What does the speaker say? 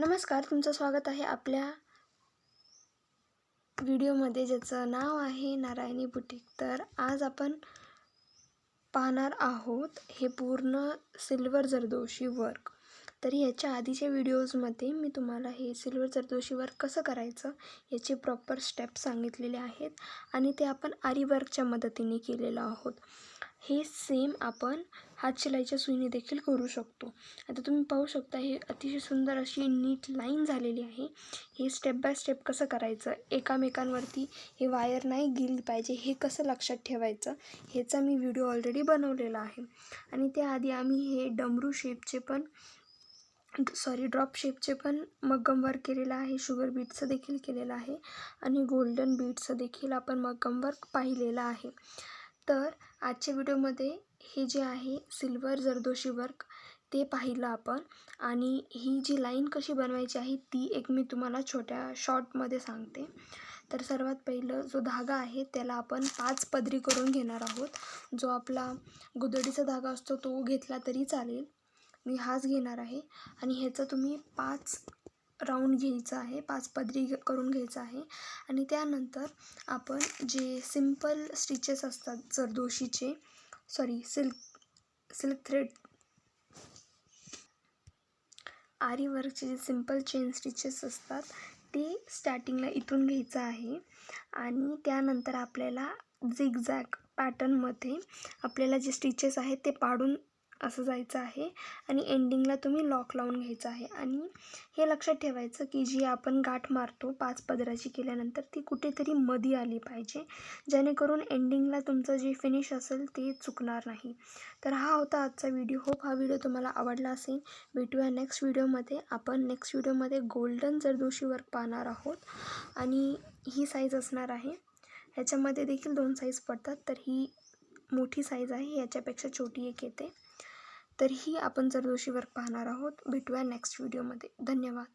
नमस्कार, तुमचं स्वागत आहे आपल्या व्हिडिओमध्ये ज्याचं नाव आहे नारायणी बुटीक. तर आज आपण पाहणार आहोत हे पूर्ण सिल्वर जरदोशी वर्क. तर याच्या आधीच्या व्हिडिओजमध्ये मी तुम्हाला हे सिल्वर जरदोशी वर्क कसं करायचं याचे प्रॉपर स्टेप्स सांगितलेले आहेत आणि ते आपण आरी वर्कच्या मदतीने केलेलं आहोत. हे सेम आपण हातशिलाईच्या सुईने देखील करू शकतो. आता तुम्ही पाहू शकता हे अतिशय सुंदर अशी नीट लाईन झालेली आहे. हे स्टेप बाय स्टेप कसं करायचं, एकामेकांवरती हे वायर नाही गेली पाहिजे हे कसं लक्षात ठेवायचं ह्याचा मी व्हिडिओ ऑलरेडी बनवलेला आहे. आणि त्याआधी आम्ही हे डमरू शेपचे पण ड्रॉप शेपचे पण मग्गम वर्क केलेलं आहे, शुगर बीटचं देखील केलेलं आहे आणि गोल्डन बीटचं देखील आपण मग्गम वर्क पाहिलेलं आहे. तर आजच्या व्हिडिओमध्ये हे जे आहे सिल्वर जरदोशी वर्क ते पाहिलं आपण. आणि ही जी लाईन कशी बनवायची आहे ती एक मी तुम्हाला छोट्या शॉर्टमध्ये सांगते. तर सर्वात पहिलं जो धागा आहे त्याला आपण 5 पदरी करून घेणार आहोत. जो आपला गुदडीचा धागा असतो तो घेतला तरी चालेल, मी हाच घेणार आहे. आणि ह्याचं तुम्ही 5 राऊंड घ्यायचं आहे, 5 पदरी करून घ्यायचं आहे. आणि त्यानंतर आपण जे सिंपल स्टिचेस असतात जरदोशीचे सिल्क थ्रेड आरी वर्कचे जे सिंपल चेन स्टिचेस असतात ते स्टार्टिंगला इथून घ्यायचं आहे. आणि त्यानंतर आपल्याला झिगझॅग पॅटर्नमध्ये आपल्याला जे स्टिचेस आहेत ते पाडून असं जायचं आहे आणि एंडिंगला तुम्ही लॉक लावून घ्यायचं आहे. आणि हे लक्षात ठेवायचं की जी आपण गाठ मारतो 5 पदराची केल्यानंतर ती कुठेतरी मध्ये आली पाहिजे, जेणेकरून एंडिंगला तुमचं जे फिनिश असेल ते चुकणार नाही. तर हा होता आजचा व्हिडिओ. होप हा व्हिडिओ तुम्हाला आवडला असेल. भेटूया नेक्स्ट व्हिडिओमध्ये. आपण नेक्स्ट व्हिडिओमध्ये गोल्डन जरदोशी वर्क पाहणार आहोत आणि ही साईज असणार आहे. ह्याच्यामध्ये देखील 2 साईज पडतात, तर ही मोठी साईज आहे, याच्यापेक्षा छोटी एक येते. तर ही आपण जरदोशी वर्क पाहणार आहोत. भेटूया नेक्स्ट व्हिडिओमध्ये. धन्यवाद.